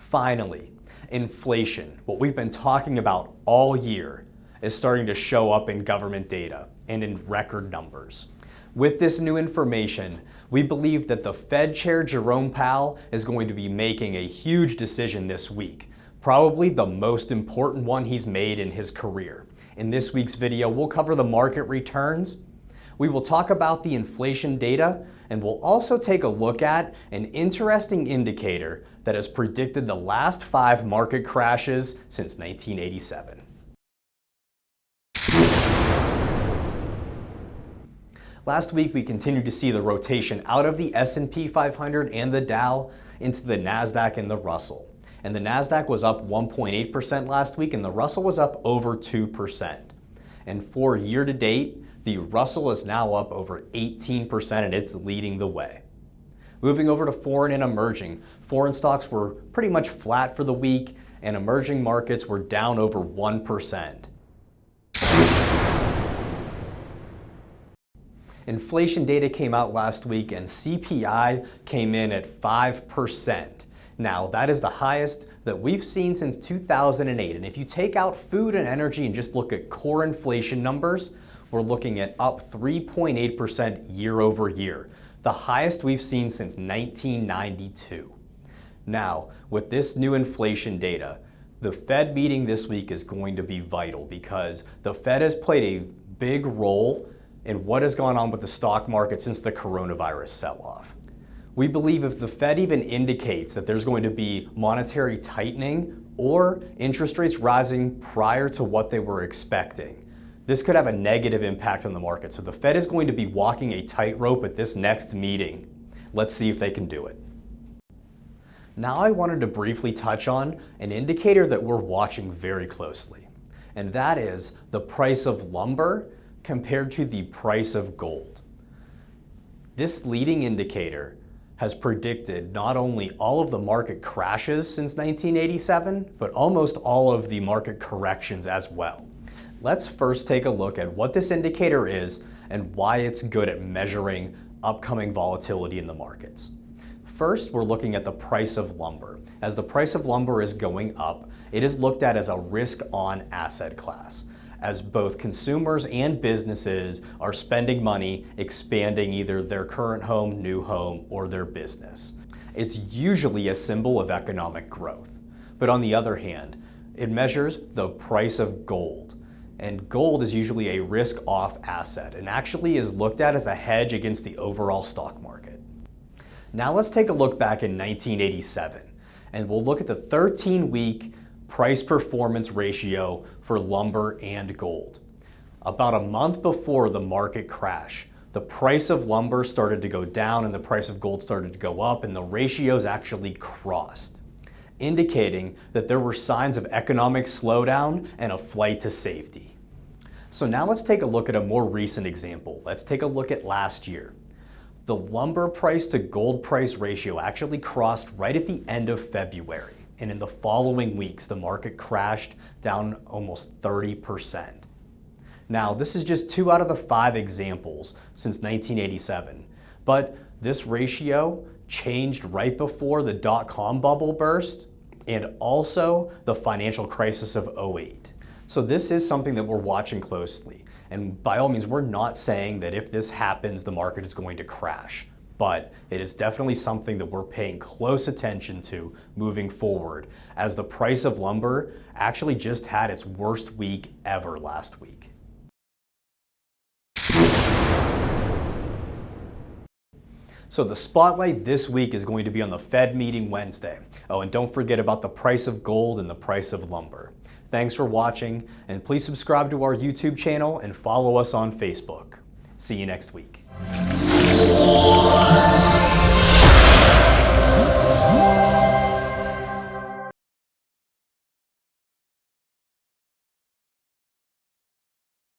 Finally, inflation, what we've been talking about all year, is starting to show up in government data and in record numbers. With this new information, we believe that the Fed Chair Jerome Powell is going to be making a huge decision this week, probably the most important one he's made in his career. In this week's video, we'll cover the market returns, we will talk about the inflation data, and we'll also take a look at an interesting indicator that has predicted the last 5 market crashes since 1987. Last week, we continued to see the rotation out of the S&P 500 and the Dow into the NASDAQ and the Russell. And the NASDAQ was up 1.8% last week, and the Russell was up over 2%. And for year to date, the Russell is now up over 18%, and it's leading the way. Moving over to foreign and emerging, foreign stocks were pretty much flat for the week, and emerging markets were down over 1%. Inflation data came out last week, and CPI came in at 5%. Now, that is the highest that we've seen since 2008. And if you take out food and energy and just look at core inflation numbers, we're looking at up 3.8% year over year, the highest we've seen since 1992. Now, with this new inflation data, the Fed meeting this week is going to be vital because the Fed has played a big role in what has gone on with the stock market since the coronavirus sell-off. We believe if the Fed even indicates that there's going to be monetary tightening or interest rates rising prior to what they were expecting, this could have a negative impact on the market. So the Fed is going to be walking a tightrope at this next meeting. Let's see if they can do it. Now I wanted to briefly touch on an indicator that we're watching very closely, and that is the price of lumber compared to the price of gold. This leading indicator has predicted not only all of the market crashes since 1987, but almost all of the market corrections as well. Let's first take a look at what this indicator is and why it's good at measuring upcoming volatility in the markets. First, we're looking at the price of lumber. As the price of lumber is going up, it is looked at as a risk-on asset class, as both consumers and businesses are spending money expanding either their current home, new home, or their business. It's usually a symbol of economic growth. But on the other hand, it measures the price of gold. And gold is usually a risk-off asset and actually is looked at as a hedge against the overall stock market. Now let's take a look back in 1987, and we'll look at the 13-week price performance ratio for lumber and gold. About a month before the market crash, the price of lumber started to go down and the price of gold started to go up, and the ratios actually crossed, indicating that there were signs of economic slowdown and a flight to safety. So now let's take a look at a more recent example. Let's take a look at last year. The lumber price to gold price ratio actually crossed right at the end of February. And in the following weeks, the market crashed down almost 30%. Now, this is just 2 out of the 5 examples since 1987, but this ratio changed right before the dot-com bubble burst and also the financial crisis of '08. So this is something that we're watching closely. And by all means, we're not saying that if this happens, the market is going to crash. But it is definitely something that we're paying close attention to moving forward, as the price of lumber actually just had its worst week ever last week. So the spotlight this week is going to be on the Fed meeting Wednesday. Oh, and don't forget about the price of gold and the price of lumber. Thanks for watching, and please subscribe to our YouTube channel and follow us on Facebook. See you next week.